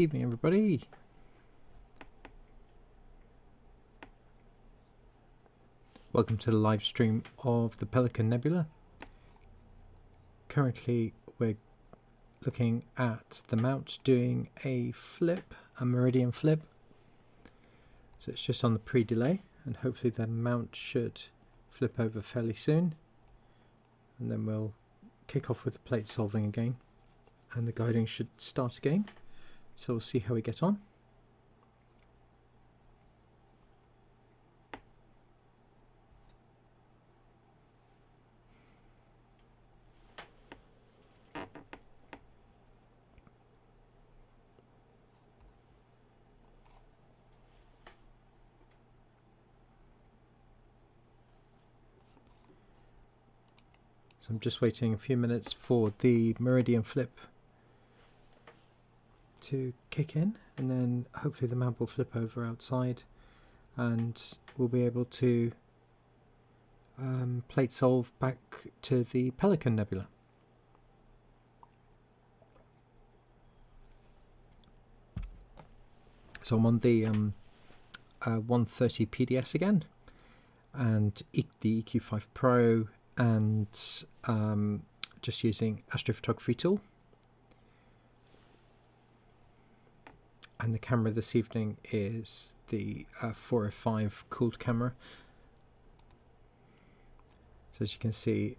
Evening, everybody. Welcome to the live stream of the Pelican Nebula. Currently, we're looking at the mount doing a flip, a meridian flip. So it's just on the pre-delay, and hopefully the mount should flip over fairly soon. And then we'll kick off with the plate solving again, and the guiding should start again. So we'll see how we get on. So I'm just waiting a few minutes for the meridian flip to kick in, and then hopefully the mount will flip over outside and we'll be able to plate solve back to the Pelican Nebula. So I'm on the 130 PDS again, and the EQ5 Pro, and just using astrophotography tool. And the camera this evening is the 405 cooled camera. So as you can see,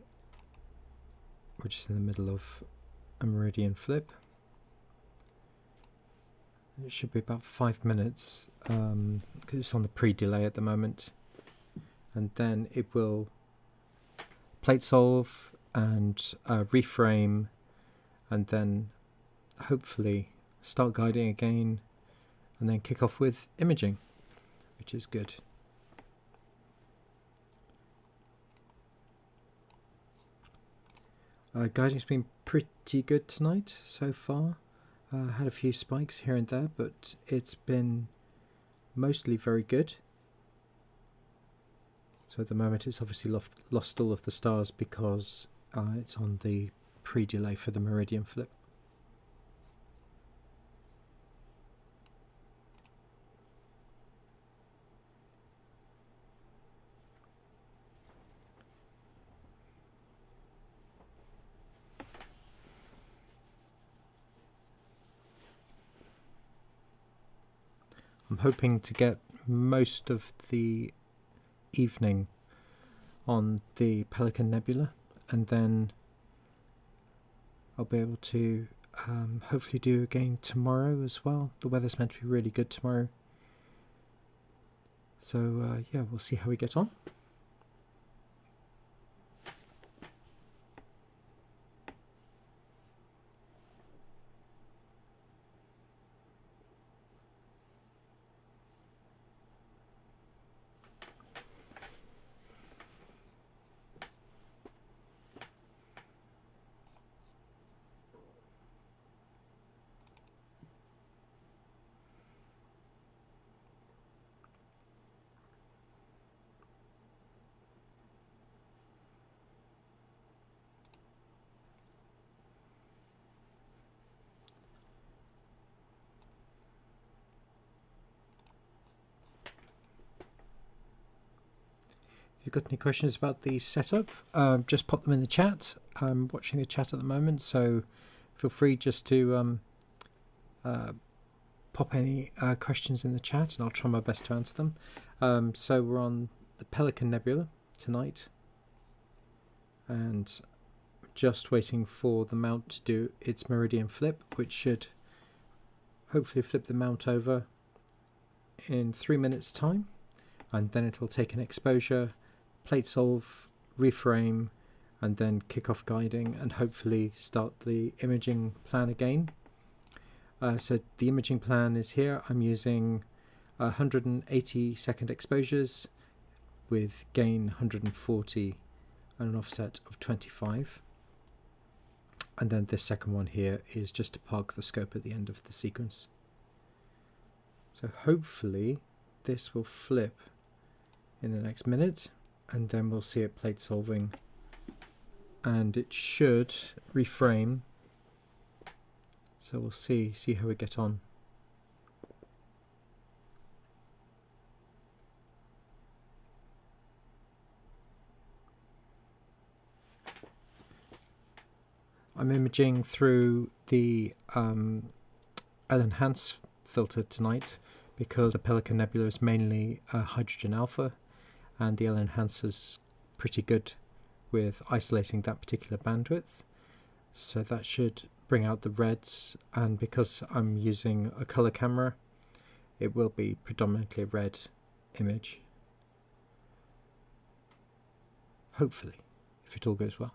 we're just in the middle of a meridian flip. It should be about 5 minutes because it's on the pre-delay at the moment, and then it will plate solve and reframe, and then hopefully start guiding again, and then kick off with imaging, which is good. Guiding's been pretty good tonight so far. Had a few spikes here and there, but it's been mostly very good. So at the moment it's obviously lost all of the stars because it's on the pre-delay for the meridian flip. I'm hoping to get most of the evening on the Pelican Nebula, and then I'll be able to hopefully do again tomorrow as well. The weather's meant to be really good tomorrow, so yeah, we'll see how we get on. If you've got any questions about the setup, just pop them in the chat. I'm watching the chat at the moment, so feel free just to pop any questions in the chat, and I'll try my best to answer them. So we're on the Pelican Nebula tonight, and just waiting for the mount to do its meridian flip, which should hopefully flip the mount over in 3 minutes time, and then it'll take an exposure, plate solve, reframe, and then kick off guiding and hopefully start the imaging plan again. So the imaging plan is here. I'm using 180 second exposures with gain 140 and an offset of 25. And then this second one here is just to park the scope at the end of the sequence. So hopefully this will flip in the next minute, and then we'll see it plate solving, and it should reframe. So we'll see how we get on. I'm imaging through the L-enhance filter tonight because the Pelican Nebula is mainly hydrogen alpha, and the L-enhance is pretty good with isolating that particular bandwidth. So that should bring out the reds, and because I'm using a color camera, it will be predominantly a red image. Hopefully, if it all goes well.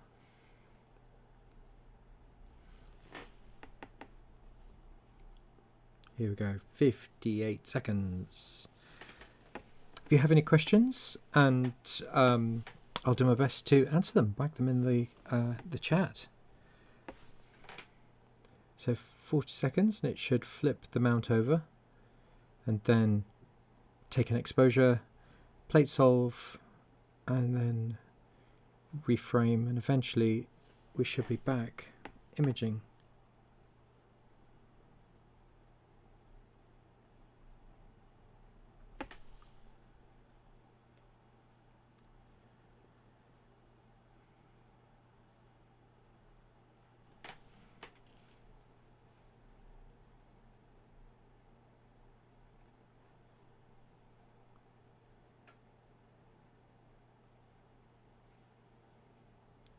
Here we go, 58 seconds. If you have any questions, and I'll do my best to answer them, whack them in the chat. So 40 seconds, and it should flip the mount over, and then take an exposure, plate solve, and then reframe, and eventually we should be back imaging.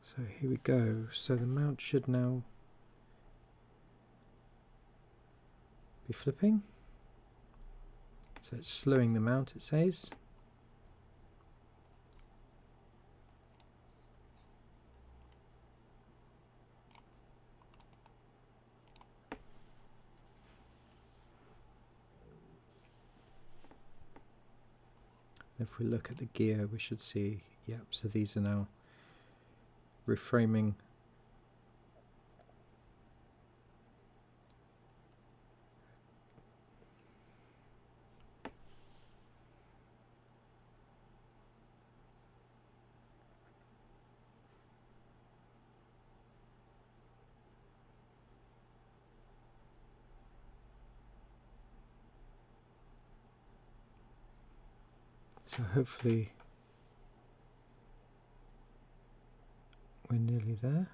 So here we go. So the mount should now be flipping. So it's slowing the mount, it says. If we look at the gear, we should see, yep, so these are now reframing. So hopefully we're nearly there.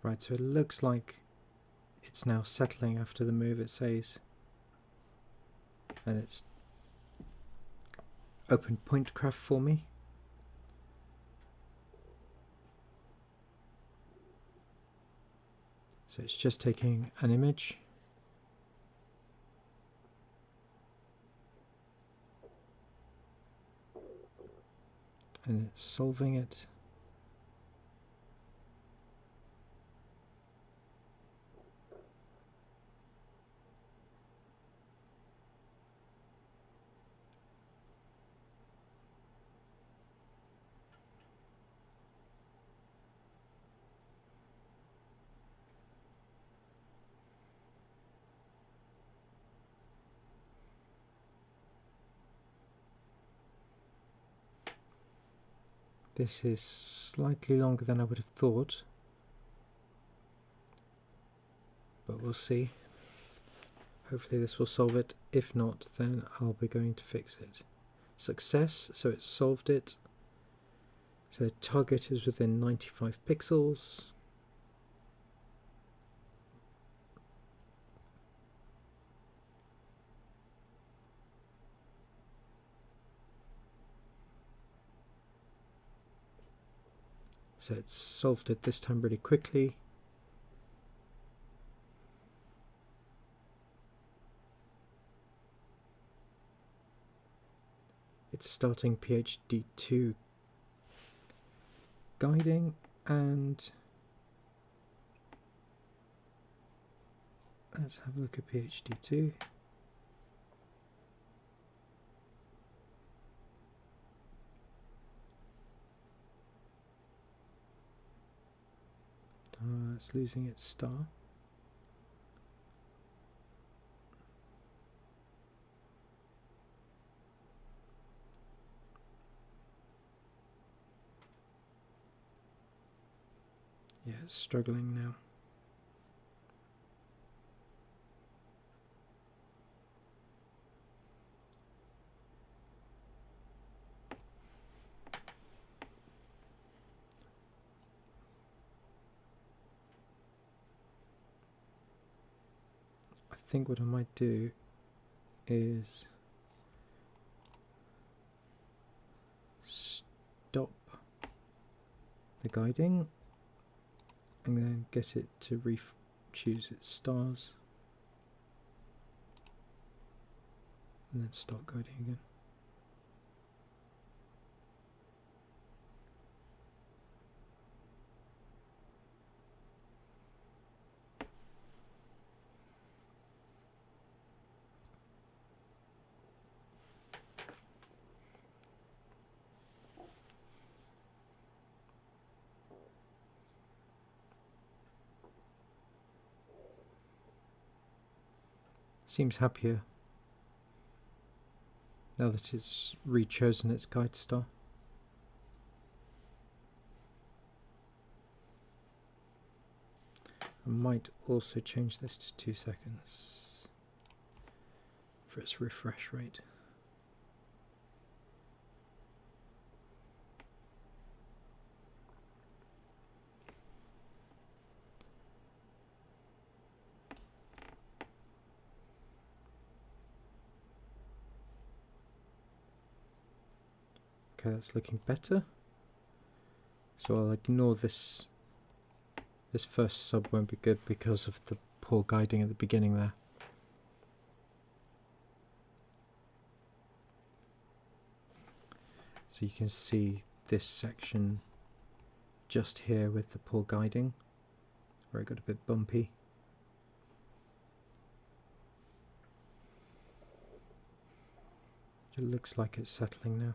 Right, so it looks like it's now settling after the move, it says. And it's open point craft for me. So it's just taking an image. And it's solving it. This is slightly longer than I would have thought, but we'll see. Hopefully this will solve it. If not, then I'll be going to fix it. Success, so it solved it. So the target is within 95 pixels. So it's solved it this time really quickly. It's starting PhD 2 guiding, and let's have a look at PhD 2. It's losing its star. Yeah, it's struggling now. think what I might do is stop the guiding and then get it to choose its stars and then start guiding again. Seems happier now that it's re-chosen its guide star. I might also change this to 2 seconds for its refresh rate. Okay, that's looking better. So I'll ignore this. This first sub won't be good because of the poor guiding at the beginning there. So you can see this section just here with the poor guiding, where it got a bit bumpy. It looks like it's settling now.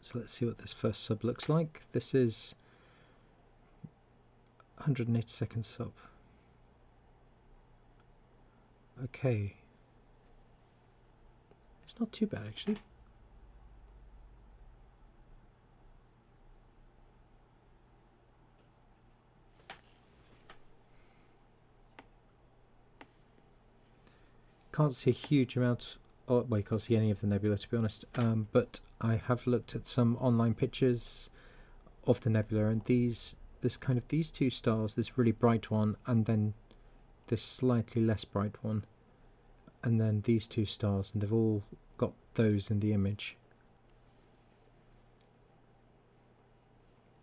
So let's see what this first sub looks like. This is 180-second sub. Okay. It's not too bad actually. Can't see a huge amount. Oh, well, you can't see any of the nebula to be honest, but I have looked at some online pictures of the nebula, and these two stars, this really bright one and then this slightly less bright one, and then these two stars, and they've all got those in the image.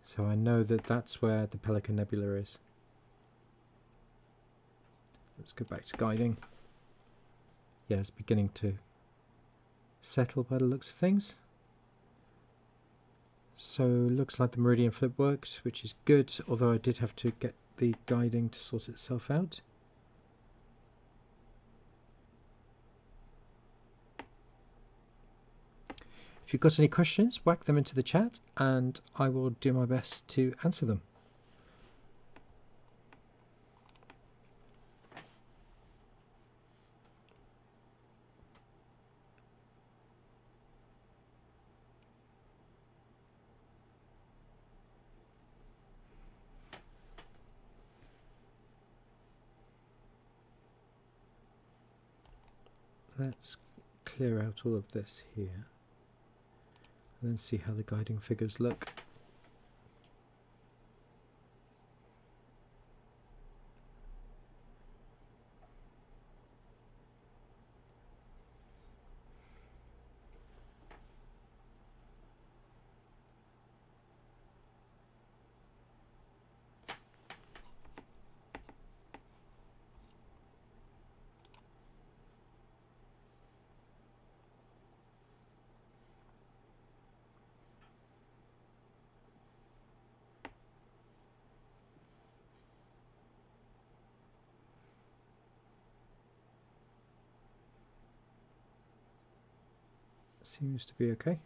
So I know that that's where the Pelican Nebula is. Let's go back to guiding. Yeah, it's beginning to settle by the looks of things. So looks like the meridian flip worked, which is good, although I did have to get the guiding to sort itself out. If you've got any questions, whack them into the chat and I will do my best to answer them. Let's clear out all of this here and then see how the guiding figures look. Seems to be okay.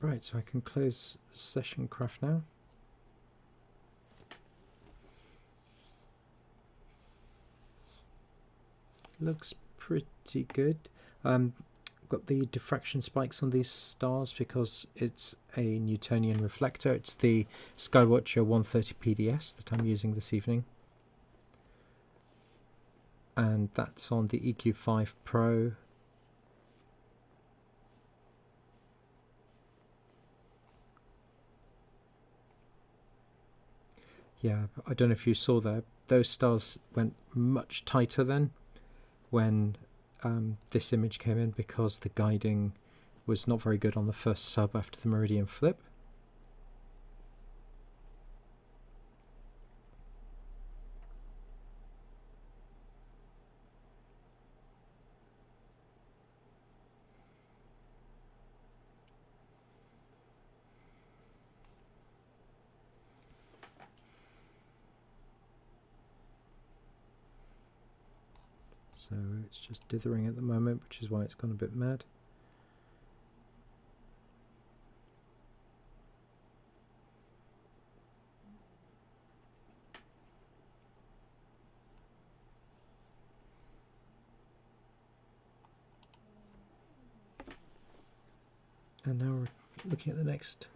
Right, so I can close session craft now. looks pretty good. Got the diffraction spikes on these stars because it's a Newtonian reflector. It's the Skywatcher 130 PDS that I'm using this evening, and that's on the EQ5 Pro. Yeah, I don't know if you saw there, those stars went much tighter then when this image came in, because the guiding was not very good on the first sub after the meridian flip. So it's just dithering at the moment, which is why it's gone a bit mad. And now we're looking at the next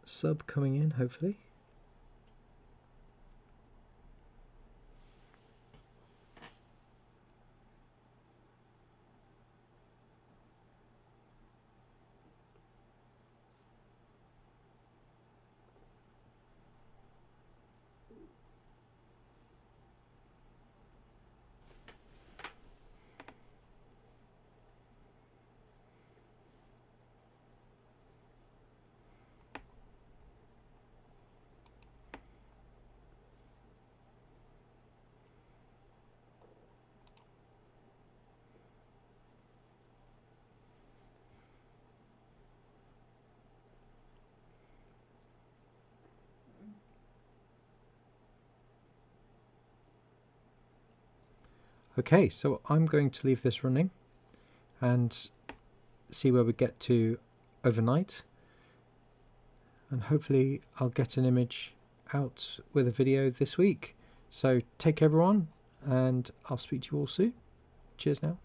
sub coming in, hopefully. Okay, so I'm going to leave this running and see where we get to overnight, and hopefully I'll get an image out with a video this week. So take care everyone, and I'll speak to you all soon. Cheers now.